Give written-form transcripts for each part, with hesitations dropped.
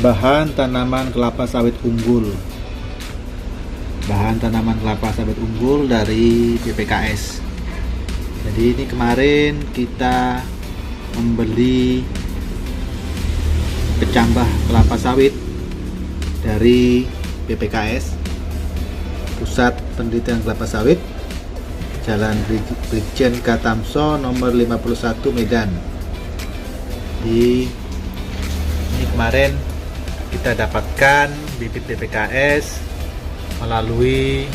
bahan tanaman kelapa sawit unggul. Bahan tanaman kelapa sawit unggul dari BPKS. Jadi ini kemarin kita membeli kecambah kelapa sawit dari BPKS, Pusat Penelitian Kelapa Sawit, Jalan Brigjen Katamso nomor 51 Medan. Ini kemarin kita dapatkan bibit BPKS melalui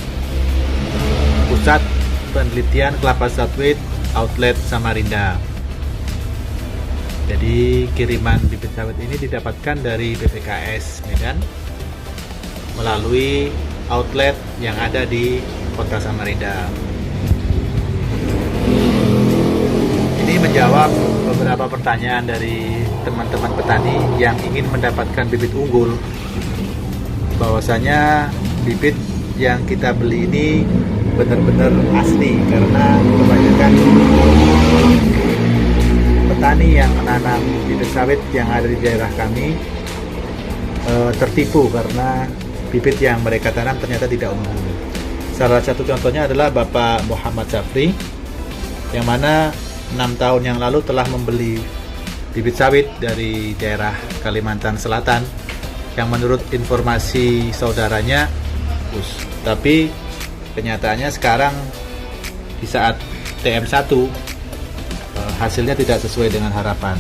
Pusat Penelitian Kelapa Sawit Outlet Samarinda. Jadi kiriman bibit sawit ini didapatkan dari BPKS Medan melalui outlet yang ada di Kota Samarinda. Ini menjawab beberapa pertanyaan dari teman-teman petani yang ingin mendapatkan bibit unggul, bahwasanya bibit yang kita beli ini benar-benar asli, karena kebanyakan petani yang menanam bibit sawit yang ada di daerah kami tertipu karena bibit yang mereka tanam ternyata tidak unggul. Salah satu contohnya adalah Bapak Muhammad Safri, yang mana 6 tahun yang lalu telah membeli bibit sawit dari daerah Kalimantan Selatan yang menurut informasi saudaranya bagus, tapi kenyataannya sekarang di saat TM1 hasilnya tidak sesuai dengan harapan.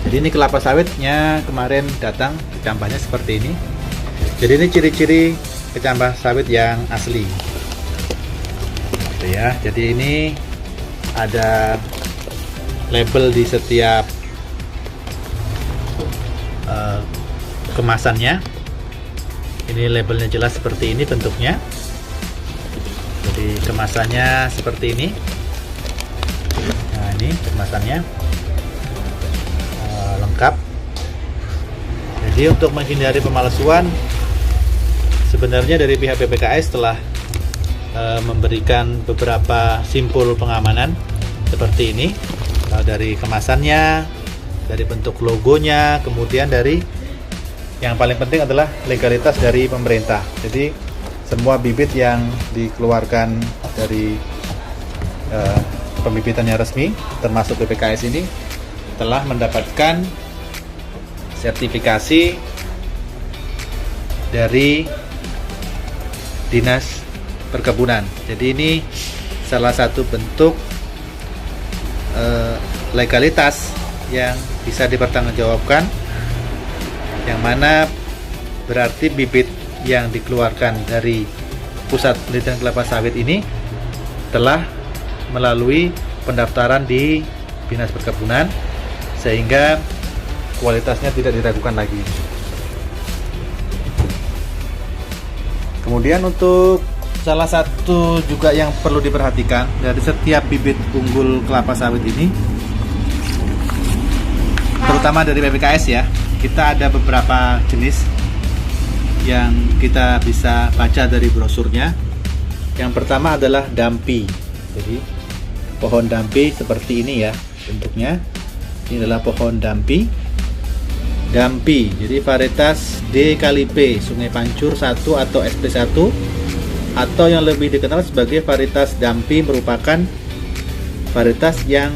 Jadi ini kelapa sawitnya kemarin datang, kecambahnya seperti ini. Jadi ini ciri-ciri kecambah sawit yang asli. Gitu ya. Jadi ini ada label di setiap kemasannya. Ini labelnya jelas seperti ini bentuknya. Jadi kemasannya seperti ini. Nah, ini kemasannya lengkap. Jadi untuk menghindari pemalsuan, sebenarnya dari pihak BPKS telah memberikan beberapa simpul pengamanan seperti ini, dari kemasannya, dari bentuk logonya, kemudian dari yang paling penting adalah legalitas dari pemerintah. Jadi semua bibit yang dikeluarkan dari pembibitannya resmi, termasuk BPKS ini, telah mendapatkan sertifikasi dari Dinas Perkebunan. Jadi ini salah satu bentuk legalitas yang bisa dipertanggungjawabkan, yang mana berarti bibit yang dikeluarkan dari Pusat Penelitian Kelapa Sawit ini telah melalui pendaftaran di Dinas Perkebunan, sehingga kualitasnya tidak diragukan lagi. Kemudian untuk salah satu juga yang perlu diperhatikan dari setiap bibit unggul kelapa sawit ini, terutama dari BPKS ya, kita ada beberapa jenis yang kita bisa baca dari brosurnya. Yang pertama adalah dampi. Jadi pohon dampi seperti ini ya bentuknya. Ini adalah pohon dampi. Dampi, jadi varietas D kali P Sungai Pancur 1 atau SP1, atau yang lebih dikenal sebagai varietas dampi, merupakan varietas yang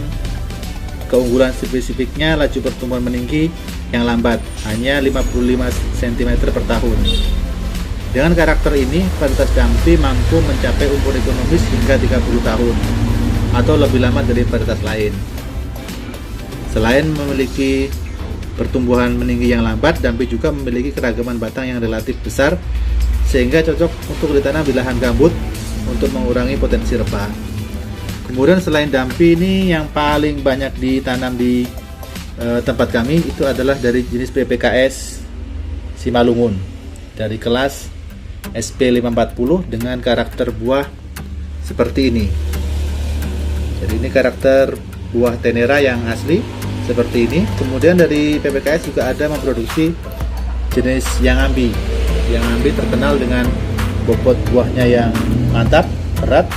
keunggulan spesifiknya laju pertumbuhan meninggi yang lambat, hanya 55 cm per tahun. Dengan karakter ini, varietas dampi mampu mencapai umur ekonomis hingga 30 tahun atau lebih lama dari varietas lain. Selain memiliki pertumbuhan meninggi yang lambat, dampi juga memiliki keragaman batang yang relatif besar, sehingga cocok untuk ditanam di lahan gambut untuk mengurangi potensi rebah. Kemudian selain dampi ini, yang paling banyak ditanam di tempat kami itu adalah dari jenis BPKS Simalungun, dari kelas SP540 dengan karakter buah seperti ini. Jadi ini karakter buah tenera yang asli seperti ini. Kemudian dari PPKS juga ada memproduksi jenis Yangambi. Yangambi terkenal dengan bobot buahnya yang mantap, berat,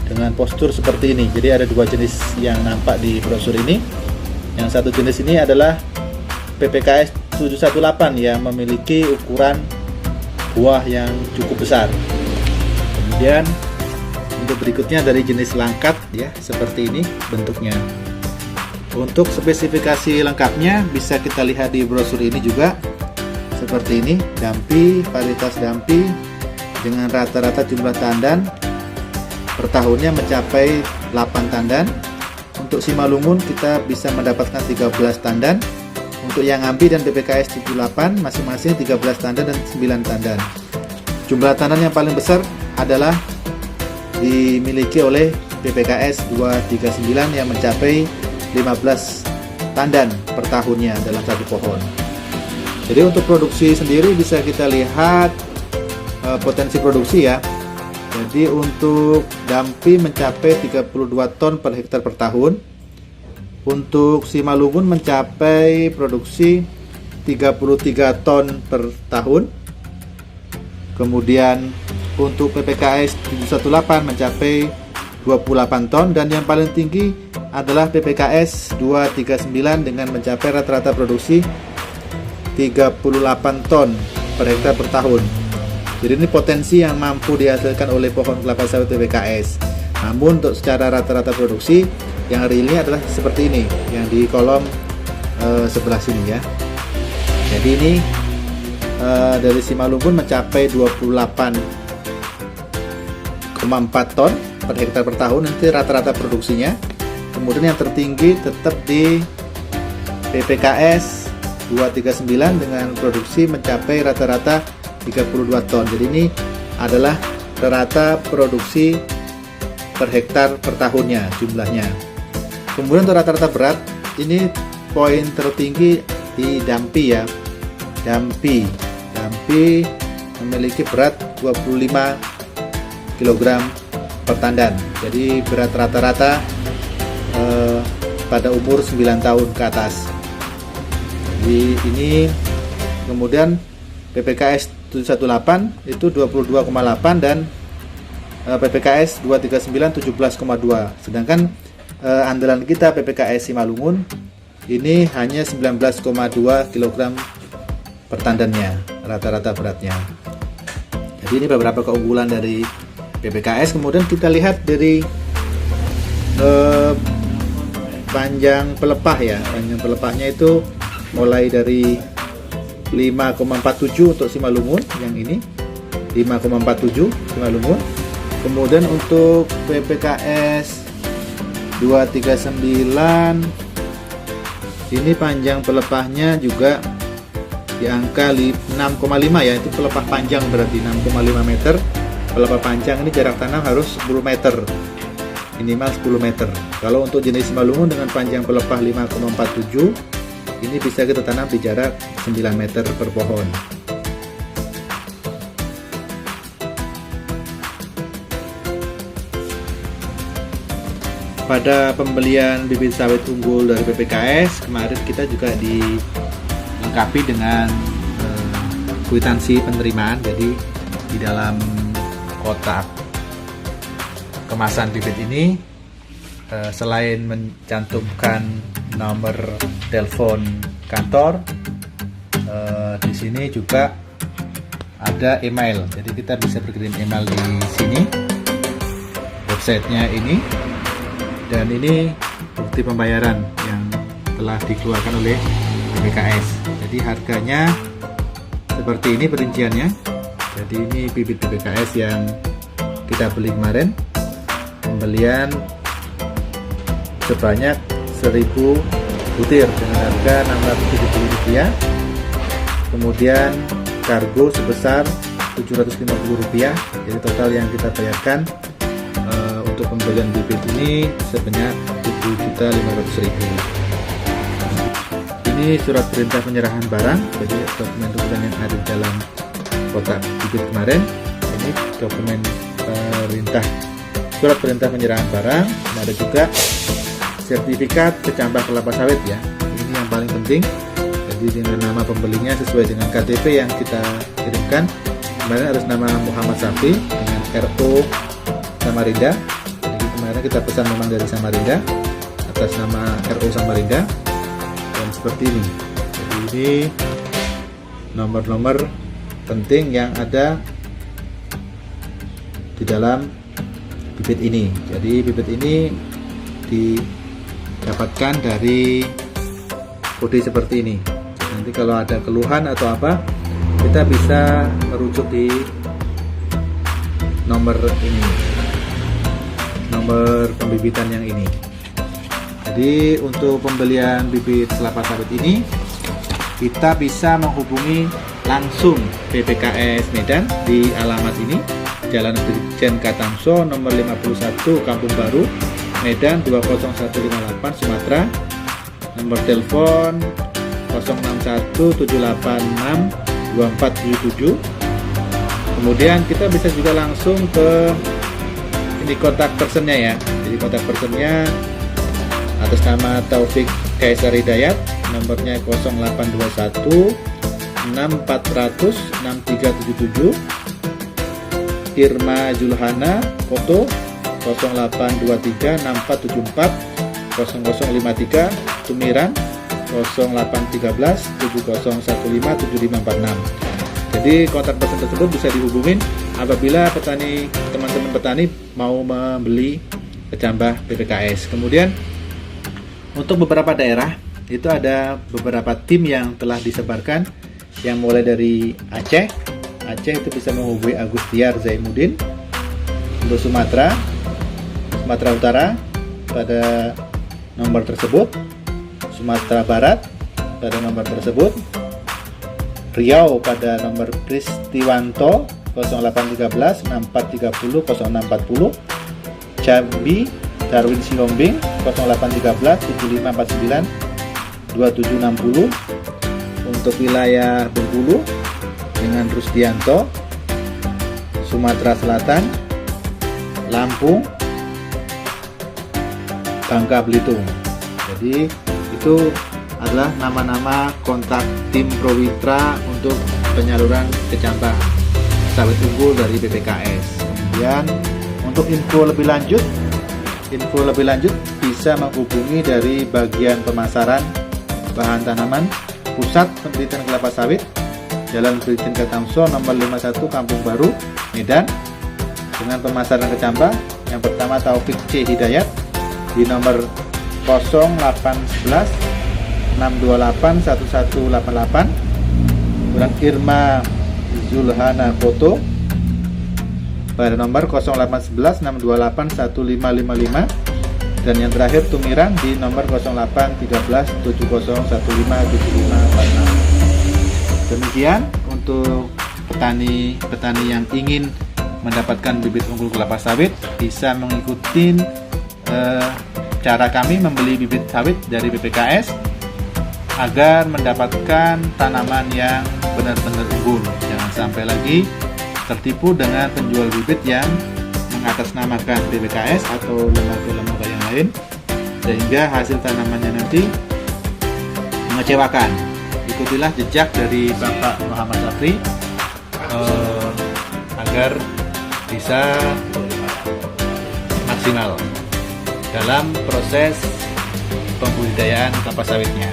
dengan postur seperti ini. Jadi ada dua jenis yang nampak di brosur ini. Yang satu jenis ini adalah PPKS 718 yang memiliki ukuran buah yang cukup besar. Kemudian untuk berikutnya dari jenis langkat ya, seperti ini bentuknya. Untuk spesifikasi lengkapnya bisa kita lihat di brosur ini juga. Seperti ini, dampi, varietas dampi dengan rata-rata jumlah tandan per tahunnya mencapai 8 tandan. Untuk Simalungun kita bisa mendapatkan 13 tandan. Untuk yang Ambi dan PPKS 78 masing-masing 13 tandan dan 9 tandan. Jumlah tandan yang paling besar adalah dimiliki oleh PPKS 239 yang mencapai 15 tandan per tahunnya dalam satu pohon. Jadi untuk produksi sendiri bisa kita lihat potensi produksi ya. Jadi untuk dampi mencapai 32 ton per hektar per tahun. Untuk Simalungun mencapai produksi 33 ton per tahun. Kemudian untuk PPKS 718 mencapai 28 ton, dan yang paling tinggi adalah PPKS 239 dengan mencapai rata-rata produksi 38 ton per hektar per tahun. Jadi ini potensi yang mampu dihasilkan oleh pohon kelapa sawit PPKS. Namun untuk secara rata-rata produksi yang realnya adalah seperti ini, yang di kolom sebelah sini ya. Jadi ini dari Simalungun mencapai 28,4 ton per hektar per tahun nanti rata-rata produksinya. Kemudian yang tertinggi tetap di PPKS 239 dengan produksi mencapai rata-rata 32 ton. Jadi ini adalah rata produksi per hektar per tahunnya jumlahnya. Kemudian untuk rata-rata berat, ini poin tertinggi di dampi ya. Dampi memiliki berat 25 kg per tandan. Jadi berat rata-rata pada umur 9 tahun ke atas. Jadi ini kemudian PPKS 718 itu 22,8 dan PPKS 239 17,2. Sedangkan andalan kita PPKS Simalungun ini hanya 19,2 kg per tandannya rata-rata beratnya. Jadi ini beberapa keunggulan dari PPKS. Kemudian kita lihat dari panjang pelepah ya. Panjang pelepahnya itu mulai dari 5,47 untuk Simalungun, yang ini 5,47 Simalungun. Kemudian untuk PPKS 239 ini panjang pelepahnya juga di angka 6,5 ya, itu pelepah panjang berarti 6,5 meter. Pelepah panjang ini jarak tanam harus 10 meter, minimal 10 meter. Kalau untuk jenis Simalungun dengan panjang pelepah 5,47 ini bisa kita tanam di jarak 9 meter per pohon. Pada pembelian bibit sawit unggul dari PPKS kemarin kita juga dilengkapi dengan kwitansi penerimaan. Jadi di dalam kotak kemasan bibit ini selain mencantumkan nomor telepon kantor, di sini juga ada email. Jadi kita bisa berkirim email di sini, websitenya ini. Dan ini bukti pembayaran yang telah dikeluarkan oleh PPKS. Jadi harganya seperti ini perinciannya. Jadi ini bibit PPKS yang kita beli kemarin. Pembelian sebanyak 1000 butir dengan harga Rp670. Kemudian kargo sebesar Rp750. Jadi total yang kita bayarkan untuk pembelian bibit ini sebanyak Rp7.500.000. Ini surat perintah penyerahan barang, jadi dokumen-dokumen yang ada di dalam kotak bibit kemarin. Ini dokumen surat perintah penyerahan barang. Dan ada juga sertifikat kecambah kelapa sawit ya. Ini yang paling penting. Jadi dengan nama pembelinya sesuai dengan KTP yang kita kirimkan. Kemarin harus nama Muhammad Safi dengan RO Samarinda. Kemarin kita pesan memang dari Samarinda atas nama RO Samarinda, dan seperti ini. Jadi ini nomor-nomor penting yang ada di dalam bibit ini. Jadi bibit ini didapatkan dari kode seperti ini. Nanti kalau ada keluhan atau apa, kita bisa merujuk di nomor ini, nomor pembibitan yang ini. Jadi untuk pembelian bibit kelapa sawit ini, kita bisa menghubungi langsung BPKS Medan di alamat ini, Jalan Brigjen Katamso nomor 51 Kampung Baru, Medan 20158 Sumatera. Nomor telepon 0617862477. Kemudian kita bisa juga langsung ke ini kontak personnya ya. Jadi kontak personnya atas nama Taufik Kaisar Hidayat, nomornya 0821 6400 6377. Irma Julhana foto 0823 6474 0053. Tumiran 0813 7015 7546. Jadi kontak person tersebut bisa dihubungin apabila teman-teman petani mau membeli kecambah BPKS. Kemudian untuk beberapa daerah itu ada beberapa tim yang telah disebarkan, yang mulai dari Aceh itu bisa menghubungi Agustiar Zainuddin. Untuk Sumatera Utara pada nomor tersebut, Sumatera Barat pada nomor tersebut, Riau pada nomor Kristiwanto 0813 6430 0640, Jambi Darwin Sihombing 0813 7549 2760. Untuk wilayah Bengkulu dengan Rusdianto, Sumatera Selatan, Lampung, Bangka Belitung. Jadi itu adalah nama-nama kontak tim Prowitra untuk penyaluran kecambah sawit unggul dari BPKS. Kemudian untuk info lebih lanjut bisa menghubungi dari bagian pemasaran bahan tanaman Pusat Penelitian Kelapa Sawit, Jalan Brigjen Katamso nomor 51 Kampung Baru, Medan, dengan pemasaran kecambah. Yang pertama Taufik C. Hidayat di nomor 0811 628 1188. Kemudian Irma Zulhana Foto pada nomor 0811 628 1555. Dan yang terakhir Tumiran di nomor 0813 7015 7546. Demikian untuk petani yang ingin mendapatkan bibit unggul kelapa sawit, bisa mengikuti cara kami membeli bibit sawit dari BPKS agar mendapatkan tanaman yang benar-benar unggul. Jangan sampai lagi tertipu dengan penjual bibit yang mengatasnamakan BPKS atau lembaga-lembaga yang lain, sehingga hasil tanamannya nanti mengecewakan. Ikutilah jejak dari Bapak Muhammad Safri agar bisa maksimal dalam proses pembudidayaan kelapa sawitnya.